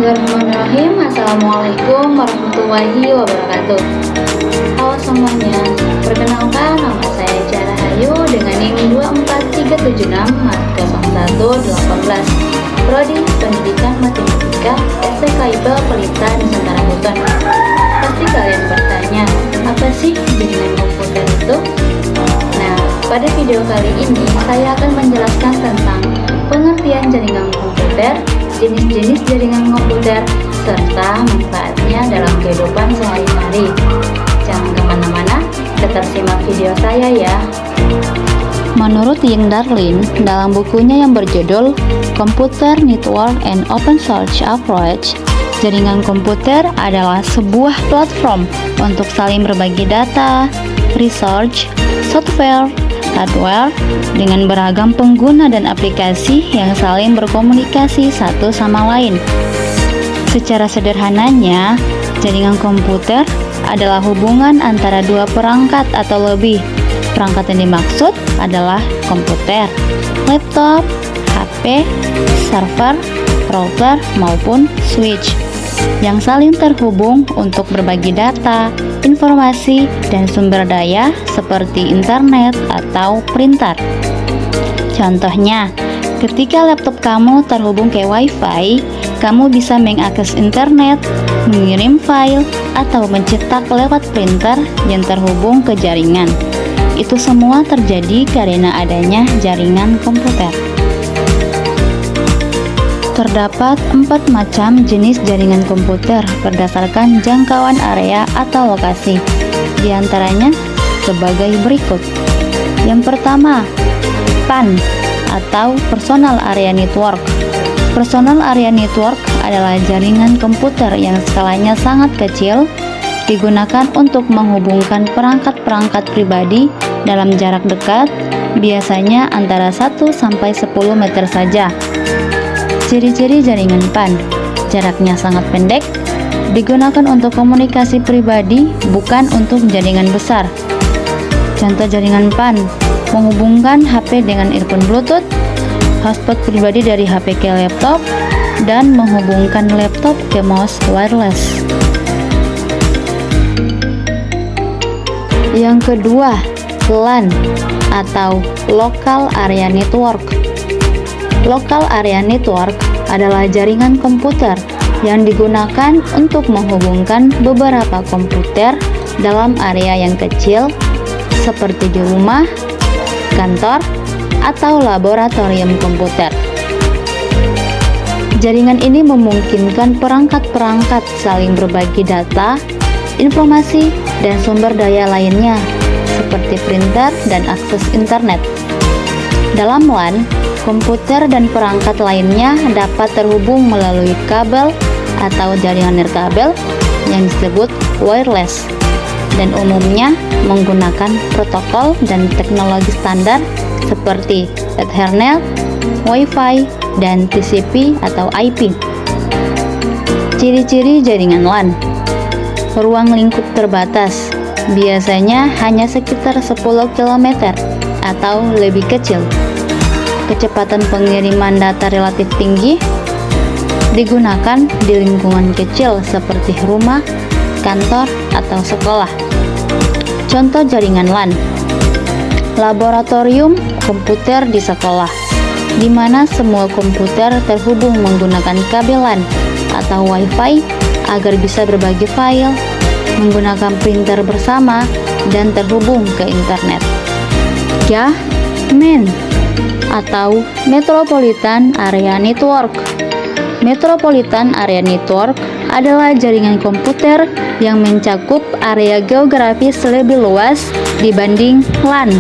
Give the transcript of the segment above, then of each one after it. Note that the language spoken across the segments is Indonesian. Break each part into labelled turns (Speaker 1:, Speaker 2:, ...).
Speaker 1: Bismillahirrahmanirrahim. Assalamualaikum warahmatullahi wabarakatuh. Halo semuanya, perkenalkan nama saya Cara Hayu dengan NIM 24376 0118, Prodi Pendidikan Matematika STK IPA Pelita Nusantara Buton. Pasti kalian bertanya, apa sih jaringan komputer itu? Nah, pada video kali ini saya akan menjelaskan tentang pengertian jaringan komputer, jenis-jenis jaringan komputer, serta manfaatnya dalam kehidupan sehari-hari. Jangan kemana-mana, tetap simak video saya ya.
Speaker 2: Menurut Ying Darlin, dalam bukunya yang berjudul Computer Network and Open Source Approach, jaringan komputer adalah sebuah platform untuk saling berbagi data, research, software, hardware dengan beragam pengguna dan aplikasi yang saling berkomunikasi satu sama lain. Secara sederhananya, jaringan komputer adalah hubungan antara dua perangkat atau lebih. Perangkat yang dimaksud adalah komputer, laptop, HP, server, router, maupun switch yang saling terhubung untuk berbagi data, informasi, dan sumber daya seperti internet atau printer. Contohnya, ketika laptop kamu terhubung ke Wi-Fi, kamu bisa mengakses internet, mengirim file, atau mencetak lewat printer yang terhubung ke jaringan. Itu semua terjadi karena adanya jaringan komputer. Terdapat 4 macam jenis jaringan komputer berdasarkan jangkauan area atau lokasi. Di antaranya sebagai berikut. Yang pertama, PAN atau Personal Area Network. Personal Area Network adalah jaringan komputer yang skalanya sangat kecil, digunakan untuk menghubungkan perangkat-perangkat pribadi dalam jarak dekat, biasanya antara 1 sampai 10 meter saja. Ciri-ciri jaringan PAN: jaraknya sangat pendek, digunakan untuk komunikasi pribadi, bukan untuk jaringan besar. Contoh jaringan PAN: menghubungkan HP dengan earphone Bluetooth, hotspot pribadi dari HP ke laptop, dan menghubungkan laptop ke mouse wireless. Yang kedua, LAN atau Local Area Network. Local Area Network adalah jaringan komputer yang digunakan untuk menghubungkan beberapa komputer dalam area yang kecil seperti di rumah, kantor, atau laboratorium komputer. Jaringan ini memungkinkan perangkat-perangkat saling berbagi data, informasi, dan sumber daya lainnya seperti printer dan akses internet. Dalam LAN, komputer dan perangkat lainnya dapat terhubung melalui kabel atau jaringan nirkabel yang disebut wireless, dan umumnya menggunakan protokol dan teknologi standar seperti Ethernet, Wi-Fi, dan TCP atau IP. Ciri-ciri jaringan LAN: ruang lingkup terbatas, biasanya hanya sekitar 10 km atau lebih kecil. Kecepatan pengiriman data relatif tinggi, digunakan di lingkungan kecil seperti rumah, kantor, atau sekolah. Contoh jaringan LAN: laboratorium komputer di sekolah, di mana semua komputer terhubung menggunakan kabel LAN atau Wi-Fi agar bisa berbagi file, menggunakan printer bersama, dan terhubung ke internet. Ya, MEN atau Metropolitan Area Network. Metropolitan Area Network adalah jaringan komputer yang mencakup area geografis lebih luas dibanding LAN.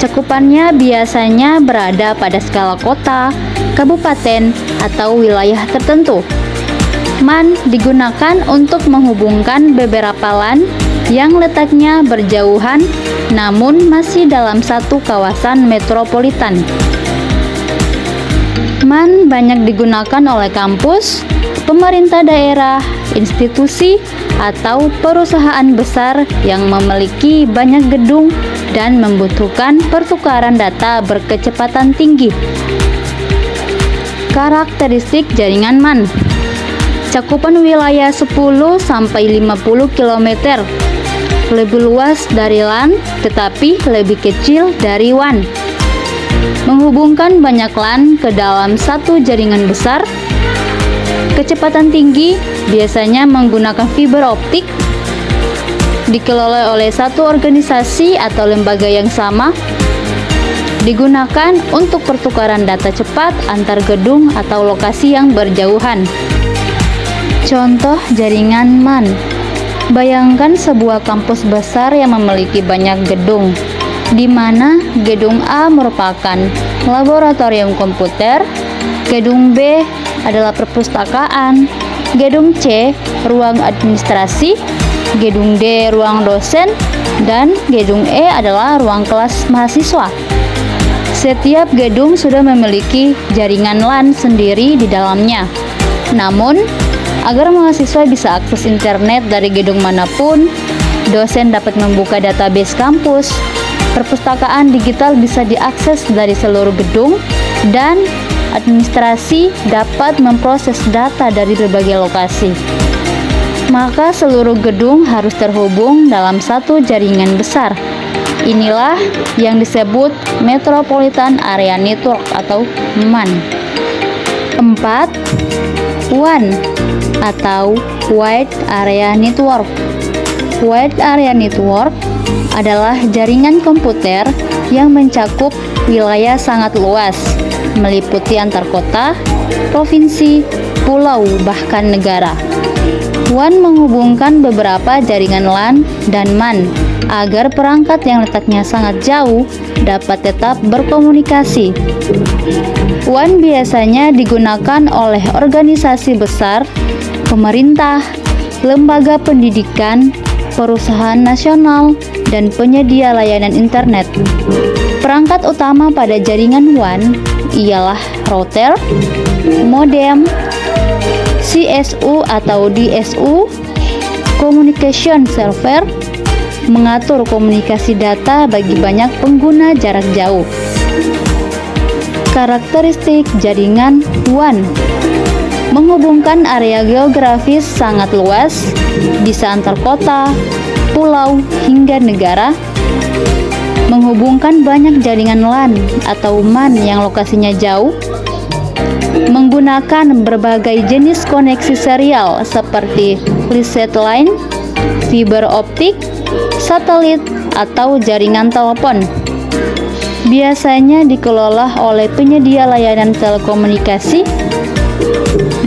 Speaker 2: Cakupannya biasanya berada pada skala kota, kabupaten, atau wilayah tertentu. MAN digunakan untuk menghubungkan beberapa LAN yang letaknya berjauhan namun masih dalam satu kawasan metropolitan. MAN banyak digunakan oleh kampus, pemerintah daerah, institusi, atau perusahaan besar yang memiliki banyak gedung dan membutuhkan pertukaran data berkecepatan tinggi. Karakteristik jaringan MAN: Cakupan wilayah 10-50 km, lebih luas dari LAN tetapi lebih kecil dari WAN. Menghubungkan banyak LAN ke dalam satu jaringan besar. Kecepatan tinggi biasanya menggunakan fiber optik, dikelola oleh satu organisasi atau lembaga yang sama, digunakan untuk pertukaran data cepat antar gedung atau lokasi yang berjauhan. Contoh jaringan MAN. Bayangkan sebuah kampus besar yang memiliki banyak gedung, di mana gedung A merupakan laboratorium komputer, gedung B adalah perpustakaan, gedung C ruang administrasi, gedung D ruang dosen, dan gedung E adalah ruang kelas mahasiswa. Setiap gedung sudah memiliki jaringan LAN sendiri di dalamnya. Namun, agar mahasiswa bisa akses internet dari gedung manapun, dosen dapat membuka database kampus, perpustakaan digital bisa diakses dari seluruh gedung, dan administrasi dapat memproses data dari berbagai lokasi. Maka seluruh gedung harus terhubung dalam satu jaringan besar. Inilah yang disebut Metropolitan Area Network atau MAN. 4. WAN atau Wide Area Network. Wide Area Network adalah jaringan komputer yang mencakup wilayah sangat luas, meliputi antar kota, provinsi, pulau, bahkan negara. WAN menghubungkan beberapa jaringan LAN dan MAN agar perangkat yang letaknya sangat jauh dapat tetap berkomunikasi. WAN biasanya digunakan oleh organisasi besar, pemerintah, lembaga pendidikan, perusahaan nasional, dan penyedia layanan internet. Perangkat utama pada jaringan WAN ialah router, modem, CSU atau DSU, communication server, mengatur komunikasi data bagi banyak pengguna jarak jauh. Karakteristik jaringan WAN: menghubungkan area geografis sangat luas, bisa antar kota, pulau, hingga negara. Menghubungkan banyak jaringan LAN atau MAN yang lokasinya jauh. Menggunakan berbagai jenis koneksi serial seperti leased line, fiber optik, satelit, atau jaringan telepon. Biasanya dikelola oleh penyedia layanan telekomunikasi.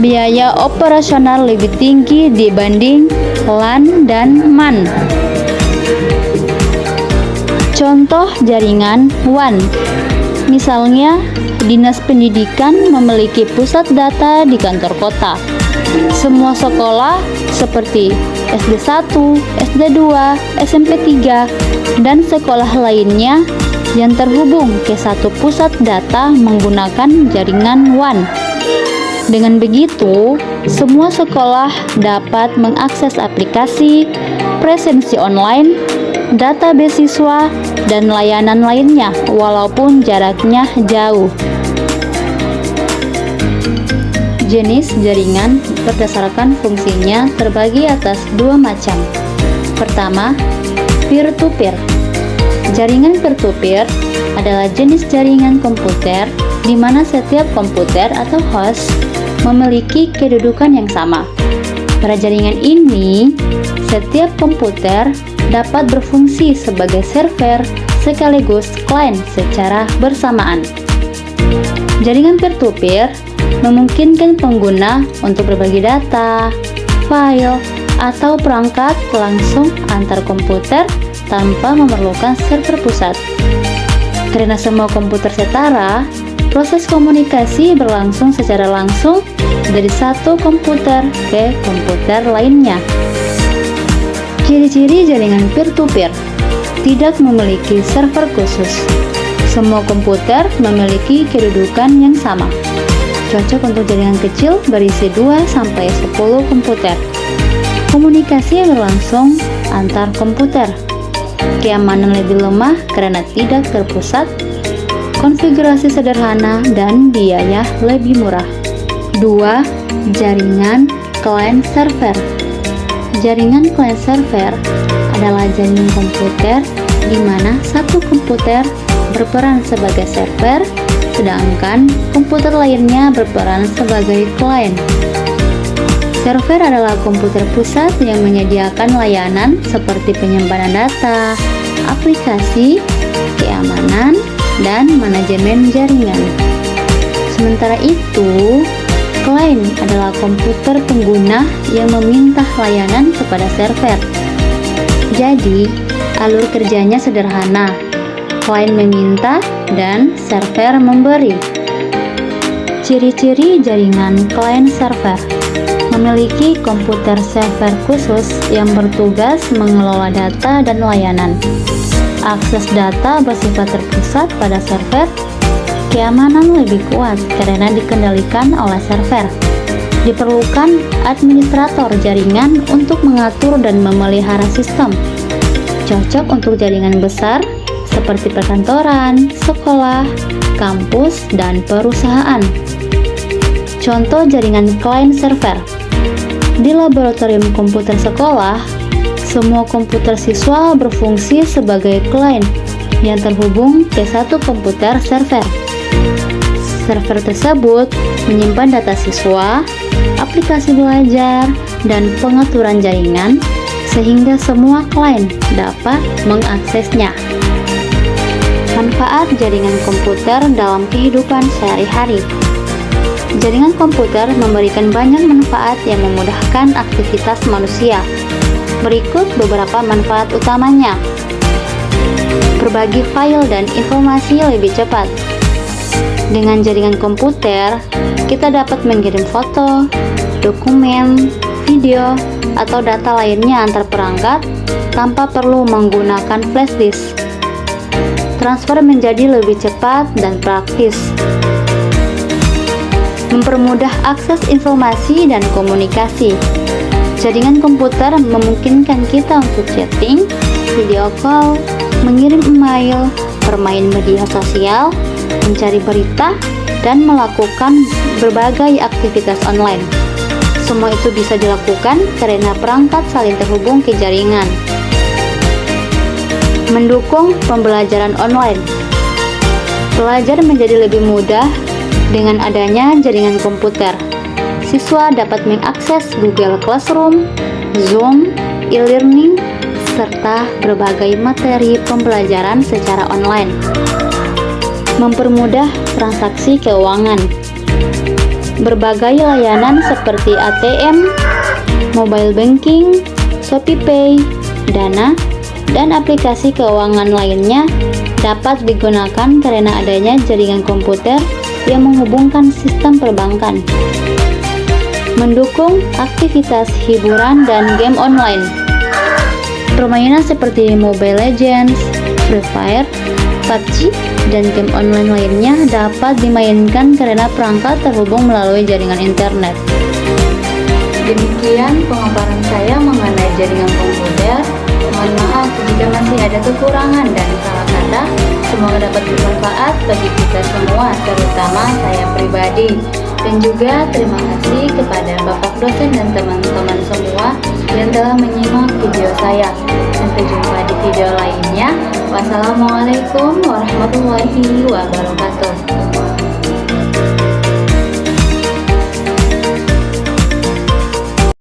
Speaker 2: Biaya operasional lebih tinggi dibanding LAN dan MAN. Contoh jaringan WAN, misalnya Dinas Pendidikan memiliki pusat data di kantor kota. Semua sekolah seperti SD1, SD2, SMP3, dan sekolah lainnya yang terhubung ke satu pusat data menggunakan jaringan WAN. Dengan begitu, semua sekolah dapat mengakses aplikasi, presensi online, data beasiswa, dan layanan lainnya walaupun jaraknya jauh. Jenis jaringan berdasarkan fungsinya terbagi atas dua macam. Pertama, peer-to-peer. Jaringan peer-to-peer adalah jenis jaringan komputer di mana setiap komputer atau host memiliki kedudukan yang sama. Pada jaringan ini, setiap komputer dapat berfungsi sebagai server sekaligus klien secara bersamaan. Jaringan peer-to-peer memungkinkan pengguna untuk berbagi data, file, atau perangkat langsung antar komputer tanpa memerlukan server pusat. Karena semua komputer setara, proses komunikasi berlangsung secara langsung dari satu komputer ke komputer lainnya. Ciri-ciri jaringan peer-to-peer: tidak memiliki server khusus. Semua komputer memiliki kedudukan yang sama. Cocok untuk jaringan kecil berisi 2-10 komputer. Komunikasi berlangsung antar komputer. Keamanan lebih lemah karena tidak terpusat. Konfigurasi sederhana dan biaya lebih murah. 2. Jaringan Client server. Jaringan client server adalah jaringan komputer di mana satu komputer berperan sebagai server, sedangkan komputer lainnya berperan sebagai client. Server adalah komputer pusat yang menyediakan layanan seperti penyimpanan data, aplikasi, keamanan, dan manajemen jaringan. Sementara itu, client adalah komputer pengguna yang meminta layanan kepada server. Jadi, alur kerjanya sederhana. Client meminta dan server memberi. Ciri-ciri jaringan client server: memiliki komputer server khusus yang bertugas mengelola data dan layanan. Akses data bersifat terpusat pada server. Keamanan lebih kuat karena dikendalikan oleh server. Diperlukan administrator jaringan untuk mengatur dan memelihara sistem. Cocok untuk jaringan besar seperti perkantoran, sekolah, kampus, dan perusahaan. Contoh jaringan client server. Di laboratorium komputer sekolah, semua komputer siswa berfungsi sebagai client yang terhubung ke satu komputer server. Server tersebut menyimpan data siswa, aplikasi belajar, dan pengaturan jaringan sehingga semua klien dapat mengaksesnya. Manfaat jaringan komputer dalam kehidupan sehari-hari. Jaringan komputer memberikan banyak manfaat yang memudahkan aktivitas manusia. Berikut beberapa manfaat utamanya. Berbagi file dan informasi lebih cepat. Dengan jaringan komputer, kita dapat mengirim foto, dokumen, video, atau data lainnya antar perangkat tanpa perlu menggunakan flash disk. Transfer menjadi lebih cepat dan praktis. Mempermudah akses informasi dan komunikasi. Jaringan komputer memungkinkan kita untuk chatting, video call, mengirim email, bermain media sosial, mencari berita, dan melakukan berbagai aktivitas online. Semua itu bisa dilakukan karena perangkat saling terhubung ke jaringan. Mendukung pembelajaran online. Belajar menjadi lebih mudah dengan adanya jaringan komputer. Siswa dapat mengakses Google Classroom, Zoom, e-learning, serta berbagai materi pembelajaran secara online. Mempermudah transaksi keuangan. Berbagai layanan seperti ATM, mobile banking, ShopeePay, Dana, dan aplikasi keuangan lainnya dapat digunakan karena adanya jaringan komputer yang menghubungkan sistem perbankan. Mendukung aktivitas hiburan dan game online. Permainan seperti Mobile Legends, Free Fire, PUBG, dan game online lainnya dapat dimainkan karena perangkat terhubung melalui jaringan internet. Demikian pemaparan saya mengenai jaringan komputer. Mohon maaf jika masih ada kekurangan dan salah kata. Semoga dapat bermanfaat bagi kita semua, terutama saya pribadi. Dan juga terima kasih kepada Bapak dosen dan teman-teman semua yang telah menyimak video saya. Sampai jumpa di video lainnya. Wassalamualaikum warahmatullahi wabarakatuh.